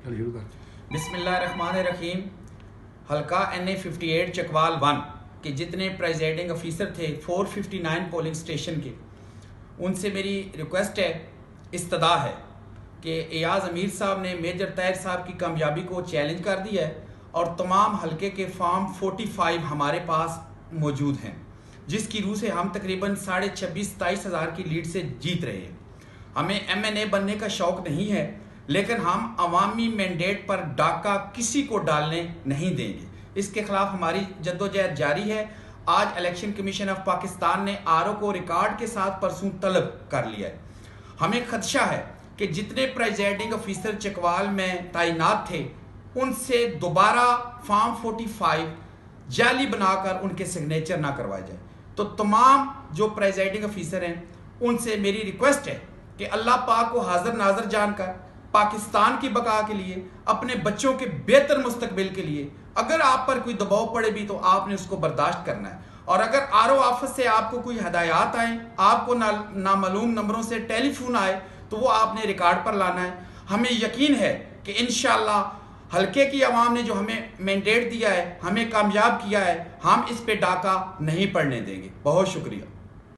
शुरू कर। बिस्मिल्लाहिर्रहमानिर्रहीम। हल्का NA 58 चकवाल 1 के जितने प्रेजाइडिंग ऑफिसर थे 459 पोलिंग स्टेशन के, उनसे मेरी रिक्वेस्ट है, इस्तदा है कि एयाज अमीर साहब ने मेजर ताहिर साहब की कामयाबी को चैलेंज कर दिया है और तमाम हल्के के फॉर्म 45 हमारे पास मौजूद हैं, जिसकी रूह से हम तकरीबन 26,500-27 हज़ार की लीड से जीत रहे हैं। हमें MNA बनने का शौक़ नहीं है, लेकिन हम अवामी मैंडेट पर डाका किसी को डालने नहीं देंगे। इसके खिलाफ हमारी जद्दोजहद जारी है। आज इलेक्शन कमीशन ऑफ पाकिस्तान ने RO को रिकॉर्ड के साथ परसों तलब कर लिया है। हमें खदशा है कि जितने प्रेजाइडिंग ऑफिसर चकवाल में तैनात थे, उनसे दोबारा फॉर्म 45 जाली बनाकर उनके सिग्नेचर ना करवाए जाए। तो तमाम जो प्रेजाइडिंग ऑफिसर हैं, उनसे मेरी रिक्वेस्ट है कि अल्लाह पाक को हाजिर नाजर जानकर पाकिस्तान की बका के लिए, अपने बच्चों के बेहतर मुस्तकबिल के लिए अगर आप पर कोई दबाव पड़े भी तो आपने उसको बर्दाश्त करना है। और अगर RO ऑफिस से आपको कोई हदायत आए, आपको नामालूम नंबरों से टेलीफोन आए, तो वो आपने रिकॉर्ड पर लाना है। हमें यकीन है कि इंशाअल्लाह हल्के की आवाम ने जो हमें मैंडेट दिया है, हमें कामयाब किया है, हम इस पे डाका नहीं पड़ने देंगे। बहुत शुक्रिया।